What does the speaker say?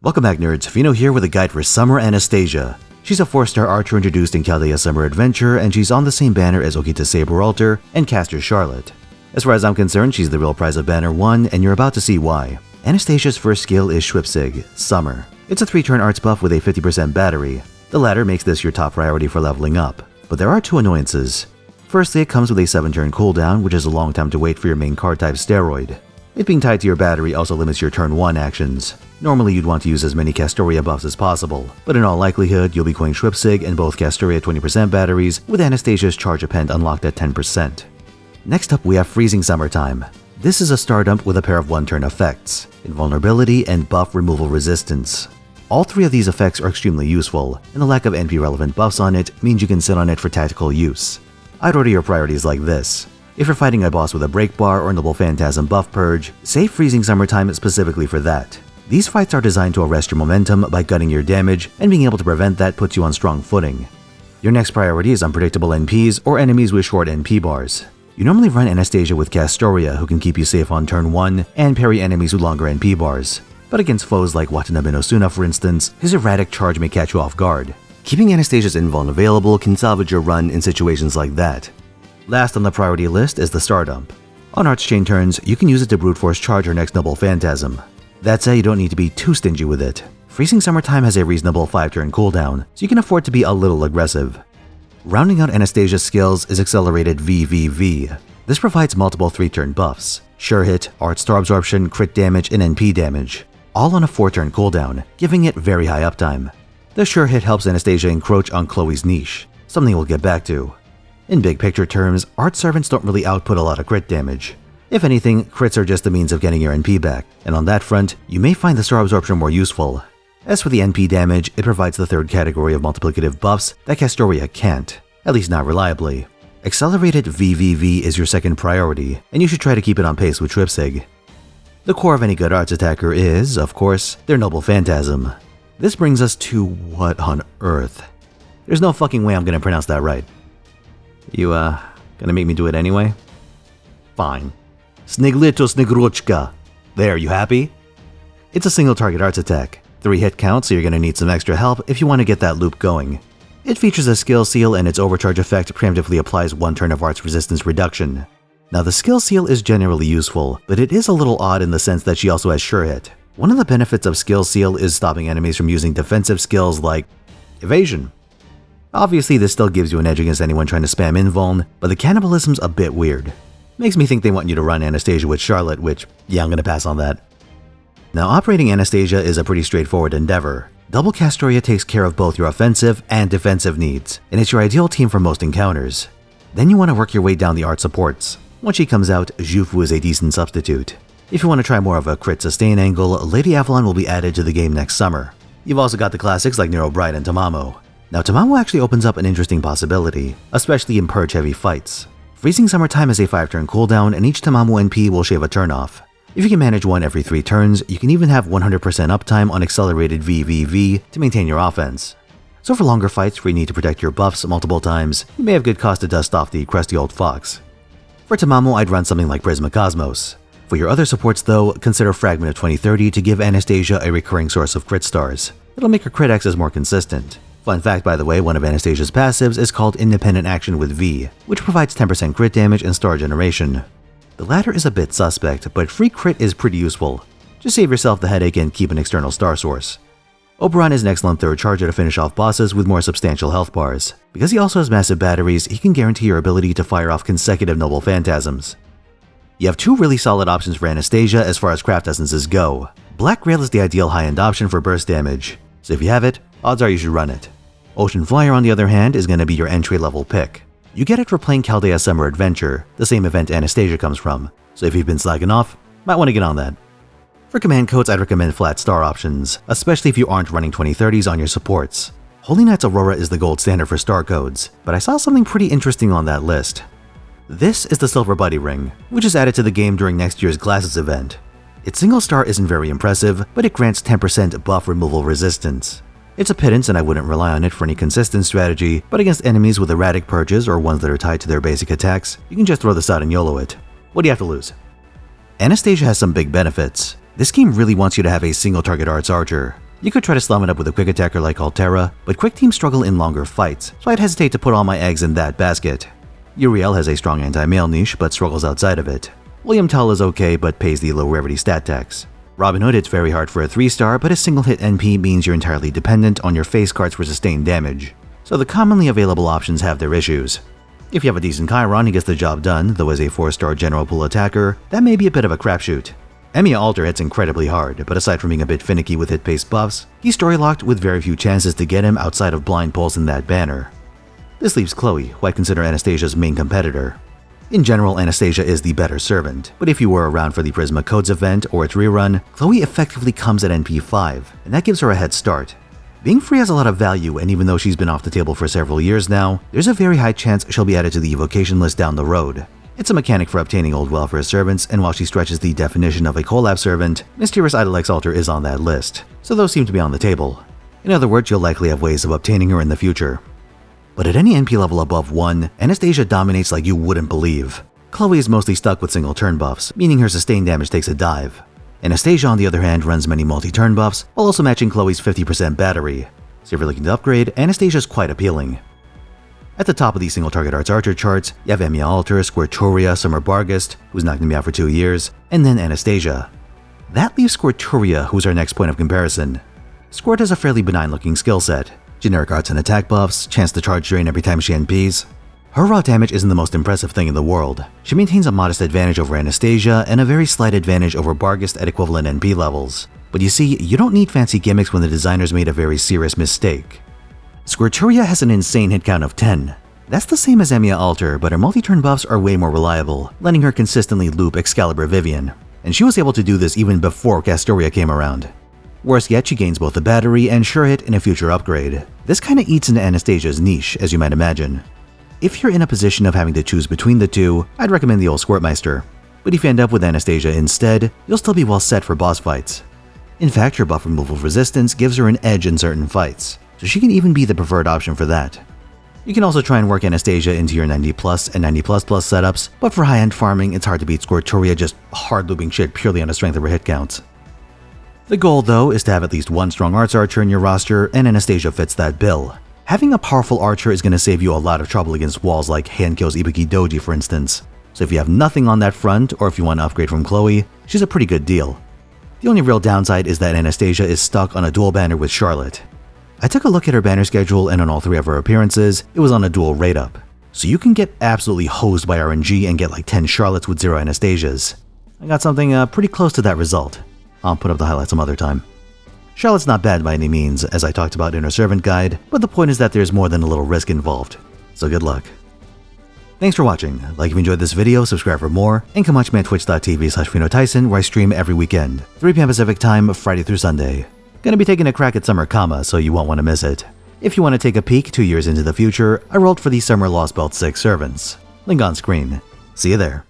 Welcome back, nerds. Fino here with a guide for Summer Anastasia. She's a 4-star archer introduced in Chaldea Summer Adventure, and she's on the same banner as Okita Saberalter and Caster Charlotte. As far as I'm concerned, she's the real prize of Banner 1, and you're about to see why. Anastasia's first skill is Schwipzig, Summer. It's a 3-turn arts buff with a 50% battery. The latter makes this your top priority for leveling up. But there are two annoyances. Firstly, it comes with a 7-turn cooldown, which is a long time to wait for your main card type Steroid. It being tied to your battery also limits your turn 1 actions. Normally you'd want to use as many Castoria buffs as possible, but in all likelihood you'll be going Schwipzig and both Castoria 20% batteries with Anastasia's Charge Append unlocked at 10%. Next up we have Freezing Summertime. This is a star dump with a pair of 1-turn effects, Invulnerability and Buff Removal Resistance. All 3 of these effects are extremely useful, and the lack of NP relevant buffs on it means you can sit on it for tactical use. I'd order your priorities like this. If you're fighting a boss with a break bar or noble Phantasm buff purge, save Freezing Summertime specifically for that. These fights are designed to arrest your momentum by gutting your damage, and being able to prevent that puts you on strong footing. Your next priority is unpredictable NPs or enemies with short NP bars. You normally run Anastasia with Castoria, who can keep you safe on turn 1 and parry enemies with longer NP bars. But against foes like Watanabe no Suna for instance, his erratic charge may catch you off guard. Keeping Anastasia's invuln available can salvage your run in situations like that. Last on the priority list is the Star Dump. On Arts Chain turns, you can use it to brute force charge your next noble Phantasm. That said, you don't need to be too stingy with it. Freezing Summertime has a reasonable 5-turn cooldown, so you can afford to be a little aggressive. Rounding out Anastasia's skills is Accelerated VVV. This provides multiple 3-turn buffs, Sure Hit, Art Star Absorption, Crit Damage, and NP Damage, all on a 4-turn cooldown, giving it very high uptime. The Sure Hit helps Anastasia encroach on Chloe's niche, something we'll get back to. In big picture terms, Art Servants don't really output a lot of crit damage. If anything, crits are just a means of getting your NP back, and on that front, you may find the Star Absorption more useful. As for the NP damage, it provides the 3rd category of multiplicative buffs that Castoria can't, at least not reliably. Accelerated VVV is your second priority, and you should try to keep it on pace with Schwipzig. The core of any good arts attacker is, of course, their noble Phantasm. This brings us to what on earth? There's no fucking way I'm gonna pronounce that right. You, gonna make me do it anyway? Fine. Sniglito Snigruchka. There, you happy? It's a single target arts attack. 3 hit count, so you're gonna need some extra help if you want to get that loop going. It features a skill seal, and its overcharge effect preemptively applies 1 turn of arts resistance reduction. Now the skill seal is generally useful, but it is a little odd in the sense that she also has Sure Hit. One of the benefits of skill seal is stopping enemies from using defensive skills like evasion. Obviously this still gives you an edge against anyone trying to spam invuln, but the cannibalism's a bit weird. Makes me think they want you to run Anastasia with Charlotte, which, yeah, I'm gonna pass on that. Now operating Anastasia is a pretty straightforward endeavor. Double Castoria takes care of both your offensive and defensive needs, and it's your ideal team for most encounters. Then you want to work your way down the art supports. Once she comes out, Jufu is a decent substitute. If you want to try more of a crit sustain angle, Lady Avalon will be added to the game next summer. You've also got the classics like Nero Bride and Tamamo. Now Tamamo actually opens up an interesting possibility, especially in purge heavy fights. Freezing Summertime has a 5-turn cooldown, and each Tamamo NP will shave a turn off. If you can manage one every 3 turns, you can even have 100% uptime on Accelerated VVV to maintain your offense. So for longer fights where you need to protect your buffs multiple times, you may have good cause to dust off the crusty old fox. For Tamamo, I'd run something like Prisma Cosmos. For your other supports though, consider Fragment of 2030 to give Anastasia a recurring source of crit stars. It'll make her crit access more consistent. Fun fact by the way, one of Anastasia's passives is called Independent Action with V, which provides 10% crit damage and star generation. The latter is a bit suspect, but free crit is pretty useful. Just save yourself the headache and keep an external star source. Oberon is an excellent 3rd charger to finish off bosses with more substantial health bars. Because he also has massive batteries, he can guarantee your ability to fire off consecutive noble Phantasms. You have 2 really solid options for Anastasia as far as craft essences go. Black Grail is the ideal high-end option for burst damage, so if you have it, odds are you should run it. Ocean Flyer on the other hand is going to be your entry-level pick. You get it for playing Chaldea Summer Adventure, the same event Anastasia comes from, so if you've been slacking off, might want to get on that. For command codes, I'd recommend flat star options, especially if you aren't running 2030s on your supports. Holy Knight's Aurora is the gold standard for star codes, but I saw something pretty interesting on that list. This is the Silver Buddy Ring, which is added to the game during next year's Glasses event. Its single star isn't very impressive, but it grants 10% buff removal resistance. It's a pittance and I wouldn't rely on it for any consistent strategy, but against enemies with erratic purges or ones that are tied to their basic attacks, you can just throw this out and YOLO it. What do you have to lose? Anastasia has some big benefits. This game really wants you to have a single target arts archer. You could try to slum it up with a quick attacker like Altera, but quick teams struggle in longer fights, so I'd hesitate to put all my eggs in that basket. Uriel has a strong anti-male niche, but struggles outside of it. William Tell is okay, but pays the low rarity stat tax. Robin Hood hits very hard for a 3-star, but his single hit NP means you're entirely dependent on your face cards for sustained damage. So the commonly available options have their issues. If you have a decent Chiron, he gets the job done, though as a 4-star general pool attacker, that may be a bit of a crapshoot. Emiya Alter hits incredibly hard, but aside from being a bit finicky with hit-based buffs, he's story-locked with very few chances to get him outside of blind pulls in that banner. This leaves Chloe, who I consider Anastasia's main competitor. In general, Anastasia is the better servant, but if you were around for the Prisma Codes event or its rerun, Chloe effectively comes at NP 5, and that gives her a head start. Being free has a lot of value, and even though she's been off the table for several years now, there's a very high chance she'll be added to the evocation list down the road. It's a mechanic for obtaining old welfare servants, and while she stretches the definition of a collab servant, Mysterious Idlex Alter is on that list, so those seem to be on the table. In other words, you'll likely have ways of obtaining her in the future. But at any NP level above 1, Anastasia dominates like you wouldn't believe. Chloe is mostly stuck with single turn buffs, meaning her sustained damage takes a dive. Anastasia, on the other hand, runs many multi-turn buffs, while also matching Chloe's 50% battery. So if you're looking to upgrade, Anastasia is quite appealing. At the top of these single target arts archer charts, you have Emiya Alter, Squirturia, Summer Barghest, who's not going to be out for 2 years, and then Anastasia. That leaves Squirturia, who's our next point of comparison. Squirt has a fairly benign looking skill set. Generic arts and attack buffs, chance to charge drain every time she NPs. Her raw damage isn't the most impressive thing in the world. She maintains a modest advantage over Anastasia and a very slight advantage over Barghest at equivalent NP levels. But you see, you don't need fancy gimmicks when the designers made a very serious mistake. Squirturia has an insane hit count of 10. That's the same as Emiya Alter, but her multi-turn buffs are way more reliable, letting her consistently loop Excalibur Vivian. And she was able to do this even before Castoria came around. Worse yet, she gains both the battery and sure hit in a future upgrade. This kinda eats into Anastasia's niche, as you might imagine. If you're in a position of having to choose between the two, I'd recommend the old Squirtmeister. But if you end up with Anastasia instead, you'll still be well set for boss fights. In fact, her buff removal resistance gives her an edge in certain fights, so she can even be the preferred option for that. You can also try and work Anastasia into your 90+ and 90++ setups, but for high-end farming, it's hard to beat Squirturia just hard looping shit purely on the strength of her hit counts. The goal, though, is to have at least one strong arts archer in your roster, and Anastasia fits that bill. Having a powerful archer is going to save you a lot of trouble against walls like Hankyo's Ibuki Doji, for instance. So if you have nothing on that front, or if you want to upgrade from Chloe, she's a pretty good deal. The only real downside is that Anastasia is stuck on a dual banner with Charlotte. I took a look at her banner schedule, and on all 3 of her appearances, it was on a dual rate up. So you can get absolutely hosed by RNG and get like 10 Charlottes with 0 Anastasias. I got something pretty close to that result. I'll put up the highlights some other time. Charlotte's not bad by any means, as I talked about in her servant guide, but the point is that there's more than a little risk involved. So good luck. Thanks for watching. Like if you enjoyed this video, subscribe for more, and come watch me at twitch.tv/Finotaisen, where I stream every weekend, 3 p.m. Pacific time, Friday through Sunday. Gonna be taking a crack at Summer Kama, so you won't want to miss it. If you want to take a peek 2 years into the future, I rolled for the Summer Lost Belt 6 servants. Link on screen. See you there.